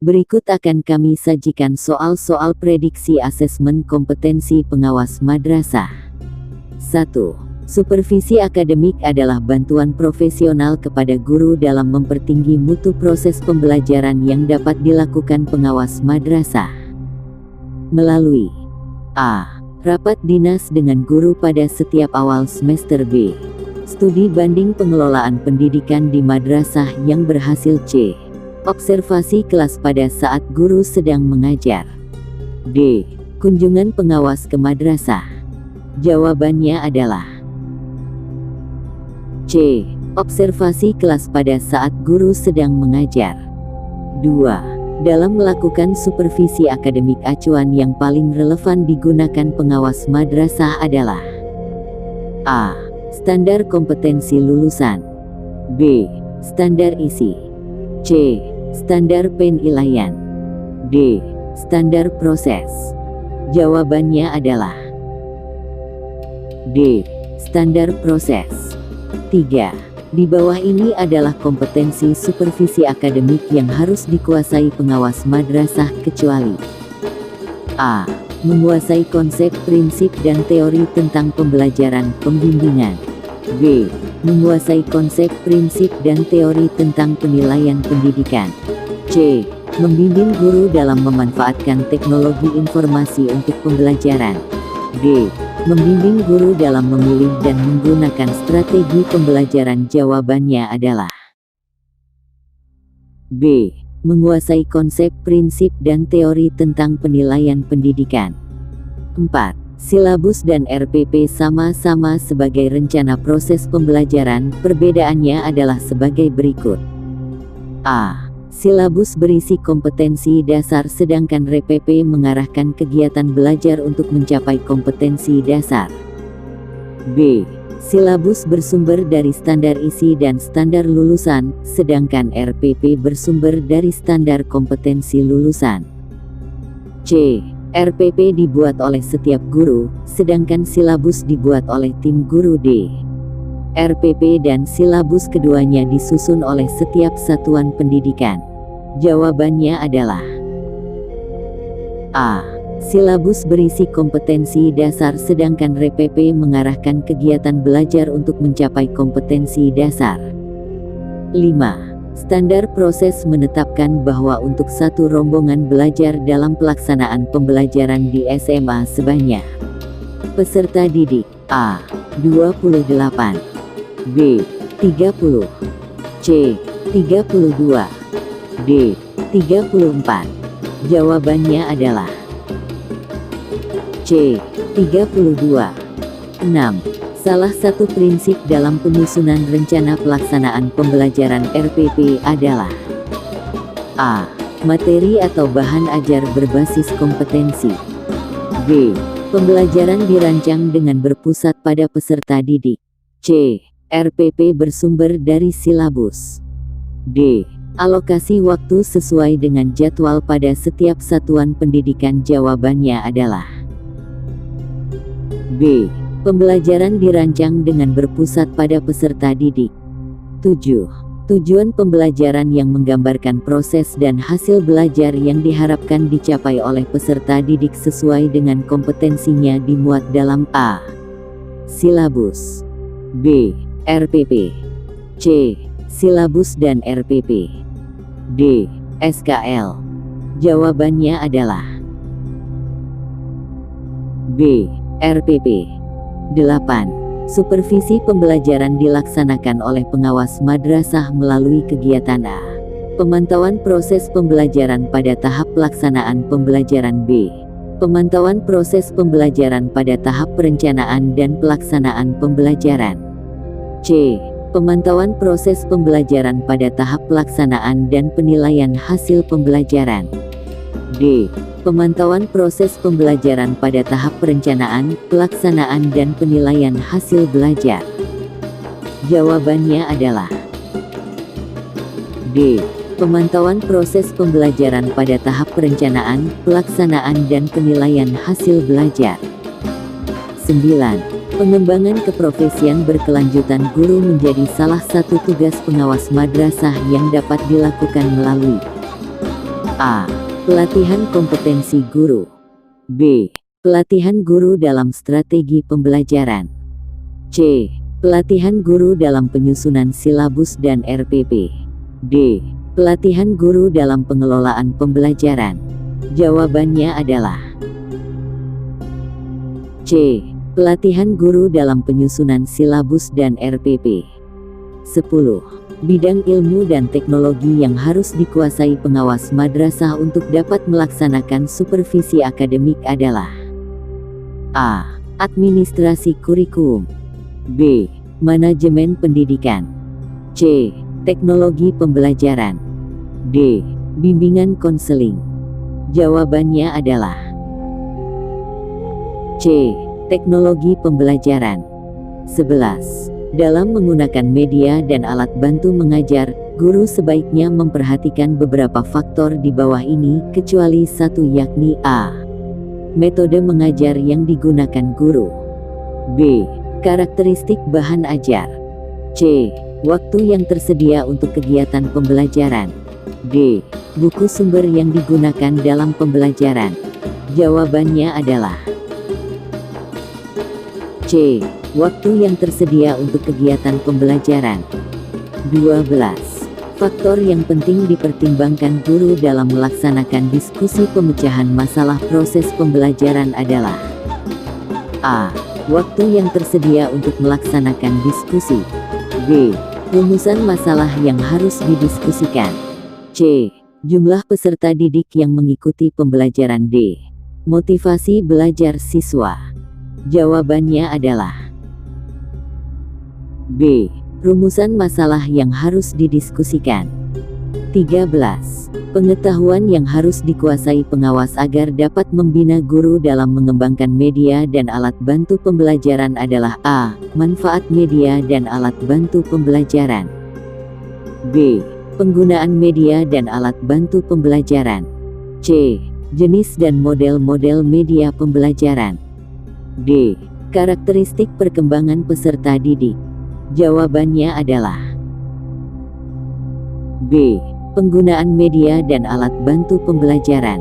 Berikut akan kami sajikan soal-soal prediksi asesmen kompetensi pengawas madrasah. 1. Supervisi akademik adalah bantuan profesional kepada guru dalam mempertinggi mutu proses pembelajaran yang dapat dilakukan pengawas madrasah. Melalui A. Rapat dinas dengan guru pada setiap awal semester. B. Studi banding pengelolaan pendidikan di madrasah yang berhasil. C. Observasi kelas pada saat guru sedang mengajar. D. Kunjungan pengawas ke madrasah. Jawabannya adalah C. Observasi kelas pada saat guru sedang mengajar. 2. Dalam melakukan supervisi akademik, acuan yang paling relevan digunakan pengawas madrasah adalah A. Standar kompetensi lulusan. B. Standar isi. C. Standar penilaian. D. Standar proses. Jawabannya adalah D. Standar proses. 3. Di bawah ini adalah kompetensi supervisi akademik yang harus dikuasai pengawas madrasah kecuali A. Menguasai konsep, prinsip, dan teori tentang pembelajaran pembimbingan. B. Menguasai konsep, prinsip, dan teori tentang penilaian pendidikan. C. Membimbing guru dalam memanfaatkan teknologi informasi untuk pembelajaran. D. Membimbing guru dalam memilih dan menggunakan strategi pembelajaran. Jawabannya adalah B. Menguasai konsep, prinsip, dan teori tentang penilaian pendidikan. 4. Silabus dan RPP sama-sama sebagai rencana proses pembelajaran, perbedaannya adalah sebagai berikut. A. Silabus berisi kompetensi dasar sedangkan RPP mengarahkan kegiatan belajar untuk mencapai kompetensi dasar. B. Silabus bersumber dari standar isi dan standar lulusan, sedangkan RPP bersumber dari standar kompetensi lulusan. C. RPP dibuat oleh setiap guru, sedangkan silabus dibuat oleh tim guru. D. RPP dan silabus keduanya disusun oleh setiap satuan pendidikan. Jawabannya adalah A. Silabus berisi kompetensi dasar sedangkan RPP mengarahkan kegiatan belajar untuk mencapai kompetensi dasar. 5. Standar proses menetapkan bahwa untuk satu rombongan belajar dalam pelaksanaan pembelajaran di SMA sebanyak peserta didik A. 28, B. 30, C. 32, D. 34. Jawabannya adalah C. 32. 6. Salah satu prinsip dalam penyusunan rencana pelaksanaan pembelajaran RPP adalah A. Materi atau bahan ajar berbasis kompetensi. B. Pembelajaran dirancang dengan berpusat pada peserta didik. C. RPP bersumber dari silabus. D. Alokasi waktu sesuai dengan jadwal pada setiap satuan pendidikan. Jawabannya adalah B. Pembelajaran dirancang dengan berpusat pada peserta didik. 7. Tujuan pembelajaran yang menggambarkan proses dan hasil belajar yang diharapkan dicapai oleh peserta didik sesuai dengan kompetensinya dimuat dalam A. Silabus. B. RPP. C. Silabus dan RPP. D. SKL. Jawabannya adalah B. RPP. 8. Supervisi pembelajaran dilaksanakan oleh pengawas madrasah melalui kegiatan A. Pemantauan proses pembelajaran pada tahap pelaksanaan pembelajaran. B. Pemantauan proses pembelajaran pada tahap perencanaan dan pelaksanaan pembelajaran. C. Pemantauan proses pembelajaran pada tahap pelaksanaan dan penilaian hasil pembelajaran. D. Pemantauan proses pembelajaran pada tahap perencanaan, pelaksanaan dan penilaian hasil belajar. Jawabannya adalah D. Pemantauan proses pembelajaran pada tahap perencanaan, pelaksanaan dan penilaian hasil belajar. 9. Pengembangan keprofesian berkelanjutan guru menjadi salah satu tugas pengawas madrasah yang dapat dilakukan melalui A. Pelatihan kompetensi guru. B. Pelatihan guru dalam strategi pembelajaran. C. Pelatihan guru dalam penyusunan silabus dan RPP. D. Pelatihan guru dalam pengelolaan pembelajaran. Jawabannya adalah C. Pelatihan guru dalam penyusunan silabus dan RPP. 10. Bidang ilmu dan teknologi yang harus dikuasai pengawas madrasah untuk dapat melaksanakan supervisi akademik adalah A. Administrasi kurikulum. B. Manajemen pendidikan. C. Teknologi pembelajaran. D. Bimbingan konseling. Jawabannya adalah C. Teknologi pembelajaran. 11. Dalam menggunakan media dan alat bantu mengajar, guru sebaiknya memperhatikan beberapa faktor di bawah ini kecuali satu, yakni A. Metode mengajar yang digunakan guru. B. Karakteristik bahan ajar. C. Waktu yang tersedia untuk kegiatan pembelajaran. D. Buku sumber yang digunakan dalam pembelajaran. Jawabannya adalah C. Waktu yang tersedia untuk kegiatan pembelajaran. 12. Faktor yang penting dipertimbangkan guru dalam melaksanakan diskusi pemecahan masalah proses pembelajaran adalah A. Waktu yang tersedia untuk melaksanakan diskusi. B. Rumusan masalah yang harus didiskusikan. C. Jumlah peserta didik yang mengikuti pembelajaran. D. Motivasi belajar siswa. Jawabannya adalah B. Rumusan masalah yang harus didiskusikan. 13. Pengetahuan yang harus dikuasai pengawas agar dapat membina guru dalam mengembangkan media dan alat bantu pembelajaran adalah A. Manfaat media dan alat bantu pembelajaran. B. Penggunaan media dan alat bantu pembelajaran. C. Jenis dan model-model media pembelajaran. D. Karakteristik perkembangan peserta didik. Jawabannya adalah B. Penggunaan media dan alat bantu pembelajaran.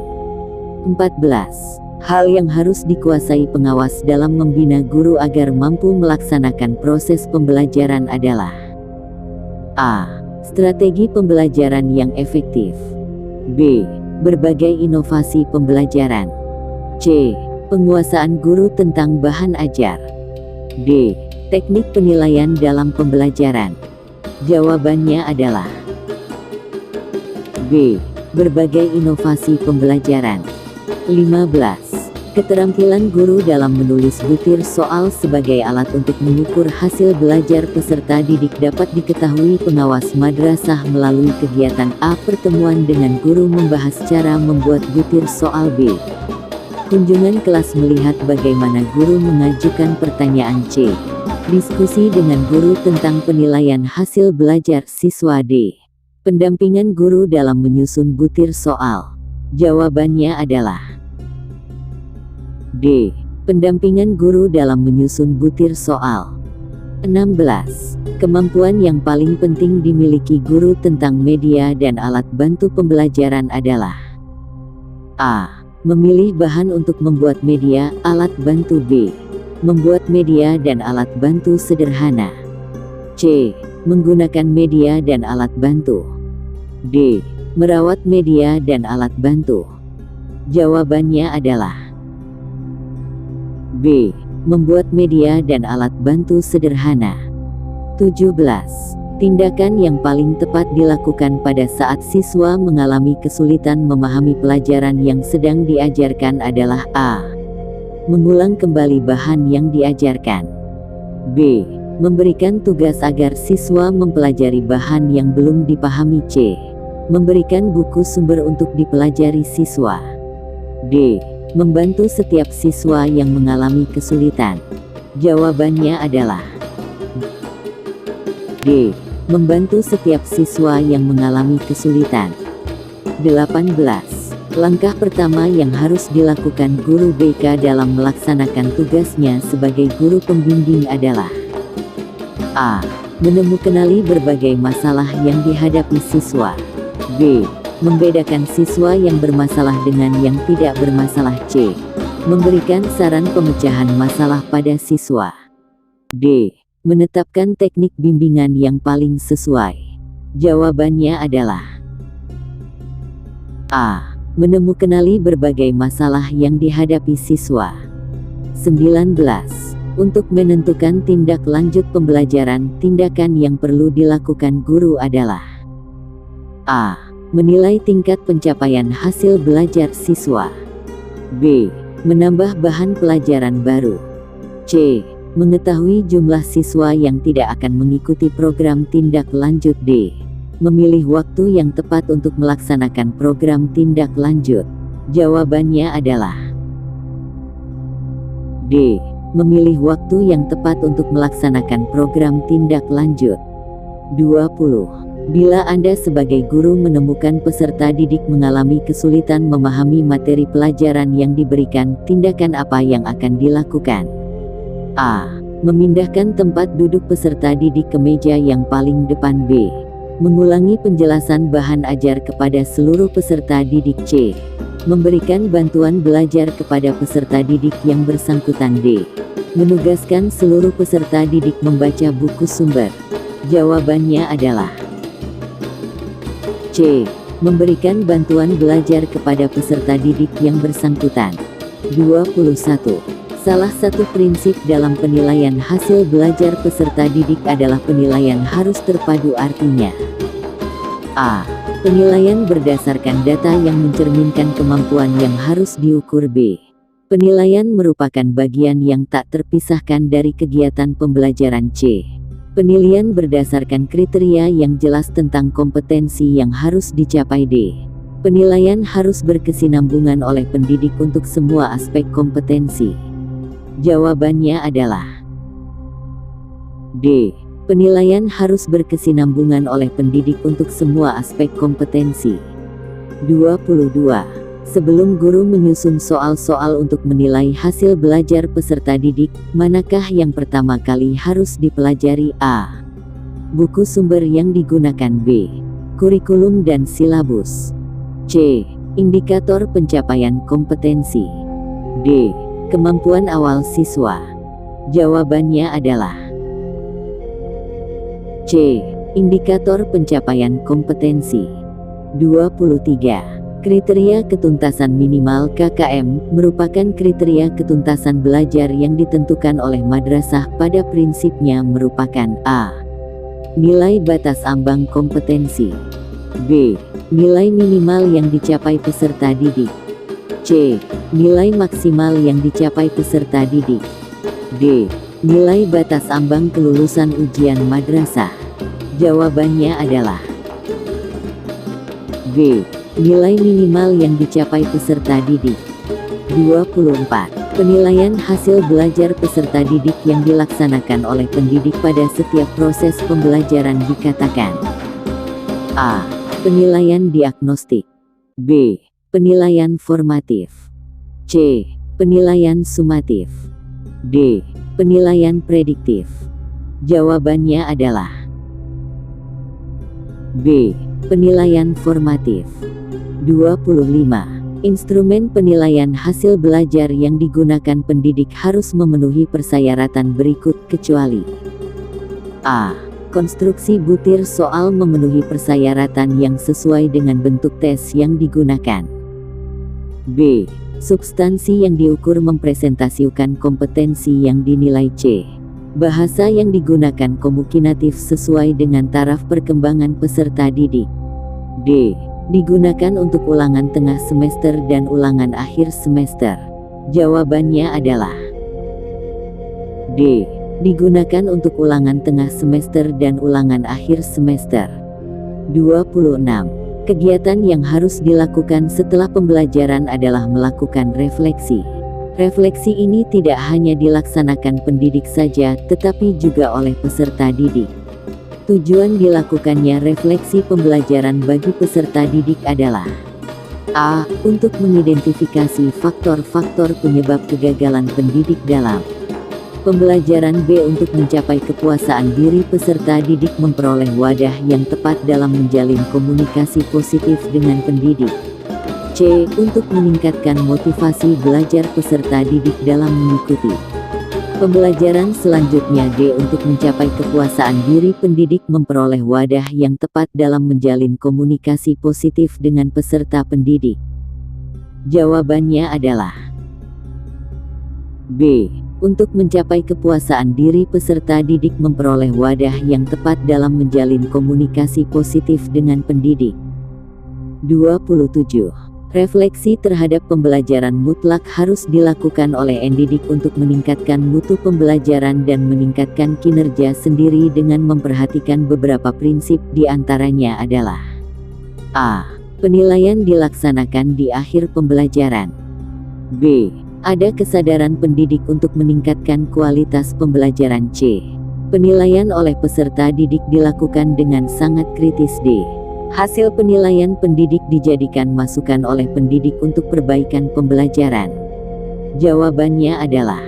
14. Hal yang harus dikuasai pengawas dalam membina guru agar mampu melaksanakan proses pembelajaran adalah A. Strategi pembelajaran yang efektif. B. Berbagai inovasi pembelajaran. C. Penguasaan guru tentang bahan ajar. D. Teknik penilaian dalam pembelajaran. Jawabannya adalah B. Berbagai inovasi pembelajaran. 15. Keterampilan guru dalam menulis butir soal sebagai alat untuk mengukur hasil belajar peserta didik dapat diketahui pengawas madrasah melalui kegiatan A. Pertemuan dengan guru membahas cara membuat butir soal. B. Kunjungan kelas melihat bagaimana guru mengajukan pertanyaan. C. Diskusi dengan guru tentang penilaian hasil belajar siswa. D. Pendampingan guru dalam menyusun butir soal. Jawabannya adalah D. Pendampingan guru dalam menyusun butir soal. 16. Kemampuan yang paling penting dimiliki guru tentang media dan alat bantu pembelajaran adalah A. Memilih bahan untuk membuat media, alat bantu. B. Membuat media dan alat bantu sederhana. C. Menggunakan media dan alat bantu. D. Merawat media dan alat bantu. Jawabannya adalah B. Membuat media dan alat bantu sederhana. 17. Tindakan yang paling tepat dilakukan pada saat siswa mengalami kesulitan memahami pelajaran yang sedang diajarkan adalah A. Mengulang kembali bahan yang diajarkan. B. Memberikan tugas agar siswa mempelajari bahan yang belum dipahami. C. Memberikan buku sumber untuk dipelajari siswa. D. Membantu setiap siswa yang mengalami kesulitan. Jawabannya adalah D. Membantu setiap siswa yang mengalami kesulitan. 18. Langkah pertama yang harus dilakukan guru BK dalam melaksanakan tugasnya sebagai guru pembimbing adalah A. Menemukanali berbagai masalah yang dihadapi siswa. B. Membedakan siswa yang bermasalah dengan yang tidak bermasalah. C. Memberikan saran pemecahan masalah pada siswa. D. Menetapkan teknik bimbingan yang paling sesuai. Jawabannya adalah A. Menemukanali berbagai masalah yang dihadapi siswa. 19. Untuk menentukan tindak lanjut pembelajaran, tindakan yang perlu dilakukan guru adalah A. Menilai tingkat pencapaian hasil belajar siswa. B. Menambah bahan pelajaran baru. C. Mengetahui jumlah siswa yang tidak akan mengikuti program tindak lanjut. D. Memilih waktu yang tepat untuk melaksanakan program tindak lanjut. Jawabannya adalah D. Memilih waktu yang tepat untuk melaksanakan program tindak lanjut. 20. Bila Anda sebagai guru menemukan peserta didik mengalami kesulitan memahami materi pelajaran yang diberikan, tindakan apa yang akan dilakukan? A. Memindahkan tempat duduk peserta didik ke meja yang paling depan. B. Mengulangi penjelasan bahan ajar kepada seluruh peserta didik. C. Memberikan bantuan belajar kepada peserta didik yang bersangkutan. D. Menugaskan seluruh peserta didik membaca buku sumber. Jawabannya adalah C. Memberikan bantuan belajar kepada peserta didik yang bersangkutan. 21. Salah satu prinsip dalam penilaian hasil belajar peserta didik adalah penilaian harus terpadu. Artinya A. Penilaian berdasarkan data yang mencerminkan kemampuan yang harus diukur. B. Penilaian merupakan bagian yang tak terpisahkan dari kegiatan pembelajaran. C. Penilaian berdasarkan kriteria yang jelas tentang kompetensi yang harus dicapai. D. Penilaian harus berkesinambungan oleh pendidik untuk semua aspek kompetensi. Jawabannya adalah D. Penilaian harus berkesinambungan oleh pendidik untuk semua aspek kompetensi. 22. Sebelum guru menyusun soal-soal untuk menilai hasil belajar peserta didik, manakah yang pertama kali harus dipelajari? A. Buku sumber yang digunakan. B. Kurikulum dan silabus. C. Indikator pencapaian kompetensi. D. Kemampuan awal siswa. Jawabannya adalah C. Indikator pencapaian kompetensi. 23. Kriteria ketuntasan minimal KKM merupakan kriteria ketuntasan belajar yang ditentukan oleh madrasah. Pada prinsipnya merupakan A. Nilai batas ambang kompetensi. B. Nilai minimal yang dicapai peserta didik. C. Nilai maksimal yang dicapai peserta didik. D. Nilai batas ambang kelulusan ujian madrasah. Jawabannya adalah B. Nilai minimal yang dicapai peserta didik. 24. Penilaian hasil belajar peserta didik yang dilaksanakan oleh pendidik pada setiap proses pembelajaran dikatakan A. Penilaian diagnostik. B. Penilaian formatif. C. Penilaian sumatif. D. Penilaian prediktif. Jawabannya adalah B. Penilaian formatif. 25. Instrumen penilaian hasil belajar yang digunakan pendidik harus memenuhi persyaratan berikut kecuali A. Konstruksi butir soal memenuhi persyaratan yang sesuai dengan bentuk tes yang digunakan. B. Substansi yang diukur mempresentasikan kompetensi yang dinilai. C. Bahasa yang digunakan komunikatif sesuai dengan taraf perkembangan peserta didik. D. Digunakan untuk ulangan tengah semester dan ulangan akhir semester. Jawabannya adalah D. Digunakan untuk ulangan tengah semester dan ulangan akhir semester. 26. Kegiatan yang harus dilakukan setelah pembelajaran adalah melakukan refleksi. Refleksi ini tidak hanya dilaksanakan pendidik saja, tetapi juga oleh peserta didik. Tujuan dilakukannya refleksi pembelajaran bagi peserta didik adalah A. Untuk mengidentifikasi faktor-faktor penyebab kegagalan pendidik dalam Pembelajaran B untuk mencapai kepuasaan diri peserta didik memperoleh wadah yang tepat dalam menjalin komunikasi positif dengan pendidik. C. Untuk meningkatkan motivasi belajar peserta didik dalam mengikuti pembelajaran selanjutnya. D. Untuk mencapai kepuasaan diri pendidik memperoleh wadah yang tepat dalam menjalin komunikasi positif dengan peserta pendidik. Jawabannya adalah B. Untuk mencapai kepuasaan diri peserta didik memperoleh wadah yang tepat dalam menjalin komunikasi positif dengan pendidik. 27. Refleksi terhadap pembelajaran mutlak harus dilakukan oleh pendidik untuk meningkatkan mutu pembelajaran dan meningkatkan kinerja sendiri dengan memperhatikan beberapa prinsip, di antaranya adalah A. Penilaian dilaksanakan di akhir pembelajaran. B. Ada kesadaran pendidik untuk meningkatkan kualitas pembelajaran. C. Penilaian oleh peserta didik dilakukan dengan sangat kritis. D. Hasil penilaian pendidik dijadikan masukan oleh pendidik untuk perbaikan pembelajaran. Jawabannya adalah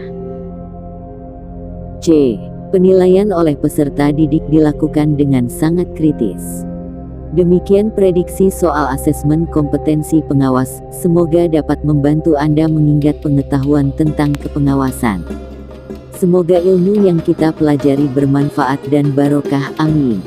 C. Penilaian oleh peserta didik dilakukan dengan sangat kritis. Demikian prediksi soal asesmen kompetensi pengawas, semoga dapat membantu Anda mengingat pengetahuan tentang kepengawasan. Semoga ilmu yang kita pelajari bermanfaat dan barokah, amin.